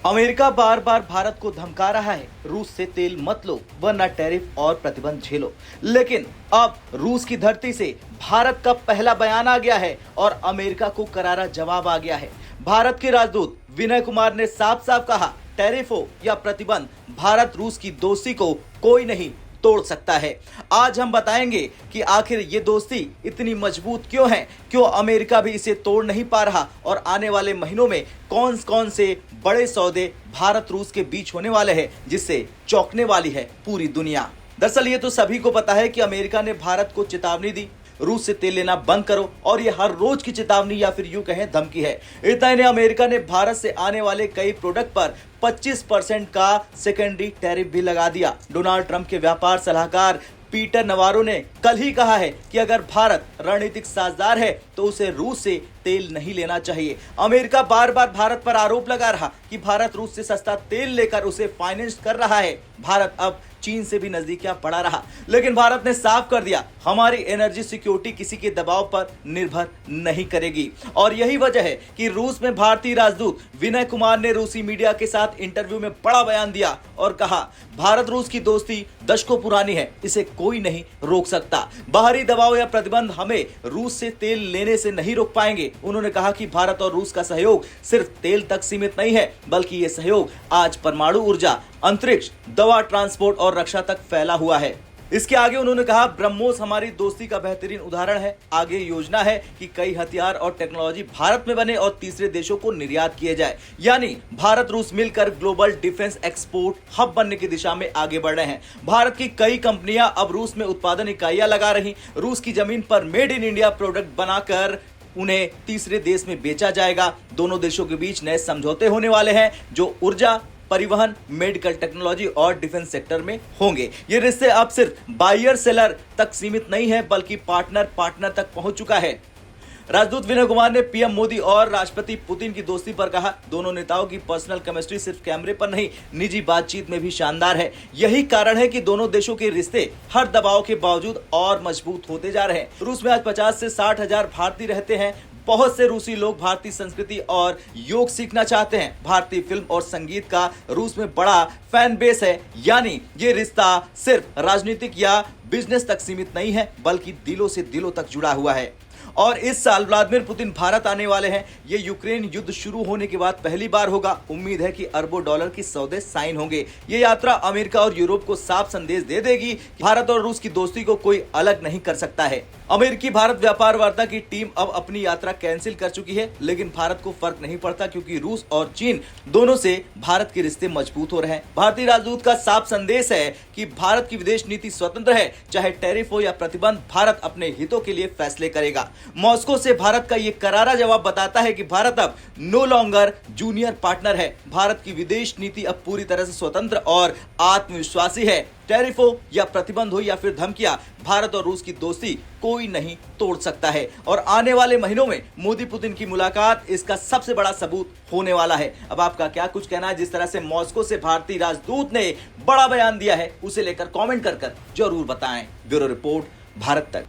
America बार बार भारत को धमका रहा है, रूस से तेल मत लो वरना टैरिफ और प्रतिबंध झेलो। लेकिन अब रूस की धरती से भारत का पहला बयान आ गया है और अमेरिका को करारा जवाब आ गया है। भारत के राजदूत विनय कुमार ने साफ साफ कहा, टैरिफ हो या प्रतिबंध, भारत रूस की दोस्ती को कोई नहीं तोड़ सकता है। आज हम बताएंगे कि आखिर ये दोस्ती इतनी मजबूत क्यों है, क्यों अमेरिका भी इसे तोड़ नहीं पा रहा और आने वाले महीनों में कौन कौन से बड़े सौदे भारत रूस के बीच होने वाले हैं जिससे चौंकने वाली है पूरी दुनिया। दरअसल ये तो सभी को पता है कि अमेरिका ने भारत को चेतावनी दी, रूस से तेल लेना बंद करो, और ये हर रोज की चेतावनी या फिर यूं कहें धमकी है। इतना ही नहीं, अमेरिका ने भारत से आने वाले कई प्रोडक्ट पर 25% का सेकेंडरी टैरिफ भी लगा दिया। डोनाल्ड ट्रंप के व्यापार सलाहकार पीटर नवारो ने कल ही कहा है कि अगर भारत रणनीतिक साझेदार है तो उसे रूस से तेल नहीं लेना चाहिए। अमेरिका बार बार भारत पर आरोप लगा रहा कि भारत रूस से सस्ता तेल लेकर उसे फाइनेंस कर रहा है। भारत अब चीन से भी नजदीकियां बढ़ा रहा, लेकिन भारत ने साफ कर दिया, हमारी एनर्जी सिक्योरिटी किसी के दबाव पर निर्भर नहीं करेगी। और यही वजह है कि रूस में भारतीय राजदूत विनय कुमार ने रूसी मीडिया के साथ इंटरव्यू में बड़ा बयान दिया और कहा, भारत रूस की दोस्ती दशकों पुरानी है, इसे कोई नहीं रोक सकता। बाहरी दबाव या प्रतिबंध हमें रूस से तेल लेने से नहीं रोक पाएंगे। उन्होंने कहा कि भारत और रूस का सहयोग सिर्फ तेल तक सीमित नहीं है, बल्कि ये सहयोग आज परमाणु ऊर्जा, अंतरिक्ष, दवा, ट्रांसपोर्ट और रक्षा तक फैला हुआ है। इसके आगे उन्होंने कहा, ब्रह्मोस हमारी दोस्ती का बेहतरीन उदाहरण है। आगे योजना है कि कई हथियार और टेक्नोलॉजी भारत में बने और तीसरे देशों को निर्यात किए जाए। यानी भारत रूस मिलकर ग्लोबल डिफेंस एक्सपोर्ट हब बनने की दिशा में आगे बढ़ रहे हैं। भारत की कई कंपनियां अब रूस में उत्पादन इकाइयां लगा रही, रूस की जमीन पर मेड इन इंडिया प्रोडक्ट बनाकर उन्हें तीसरे देश में बेचा जाएगा। दोनों देशों के बीच नए समझौते होने वाले हैं जो ऊर्जा, परिवहन, मेडिकल टेक्नोलॉजी और डिफेंस सेक्टर में होंगे। ये रिश्ते अब सिर्फ बायर सेलर तक सीमित नहीं है, बल्कि पार्टनर तक पहुंच चुका है। राजदूत विनय कुमार ने पीएम मोदी और राष्ट्रपति पुतिन की दोस्ती पर कहा, दोनों नेताओं की पर्सनल केमिस्ट्री सिर्फ कैमरे पर नहीं, निजी बातचीत में भी शानदार है। यही कारण है कि दोनों देशों के रिश्ते हर दबाव के बावजूद और मजबूत होते जा रहे हैं। रूस में आज 50 से 60 हजार भारतीय रहते हैं। बहुत से रूसी लोग भारतीय संस्कृति और योग सीखना चाहते हैं। भारतीय फिल्म और संगीत का रूस में बड़ा फैन बेस है। यानी ये रिश्ता सिर्फ राजनीतिक या बिजनेस तक सीमित नहीं है, बल्कि दिलों से दिलों तक जुड़ा हुआ है। और इस साल व्लादिमीर पुतिन भारत आने वाले हैं। ये यूक्रेन युद्ध शुरू होने के बाद पहली बार होगा। उम्मीद है कि अरबों डॉलर की सौदे साइन होंगे। ये यात्रा अमेरिका और यूरोप को साफ संदेश दे देगी कि भारत और रूस की दोस्ती को कोई अलग नहीं कर सकता है। अमेरिकी भारत व्यापार वार्ता की टीम अब अपनी यात्रा कैंसिल कर चुकी है, लेकिन भारत को फर्क नहीं पड़ता क्योंकि रूस और चीन दोनों से भारत के रिश्ते मजबूत हो रहे हैं। भारतीय राजदूत का साफ संदेश है कि भारत की विदेश नीति स्वतंत्र है, चाहे टैरिफ हो या प्रतिबंध, भारत अपने हितों के लिए फैसले करेगा। मॉस्को से भारत का ये करारा जवाब बताता है कि भारत अब नो लॉन्गर जूनियर पार्टनर है। भारत की विदेश नीति अब पूरी तरह से स्वतंत्र और आत्मविश्वासी है। टैरिफ हो या प्रतिबंध हो या फिर धमकियां, भारत और रूस की दोस्ती कोई नहीं तोड़ सकता है। और आने वाले महीनों में मोदी पुतिन की मुलाकात इसका सबसे बड़ा सबूत होने वाला है। अब आपका क्या कुछ कहना है? जिस तरह से मॉस्को से भारतीय राजदूत ने बड़ा बयान दिया है, उसे लेकर कमेंट कर जरूर बताएं। ब्यूरो रिपोर्ट, भारत तक।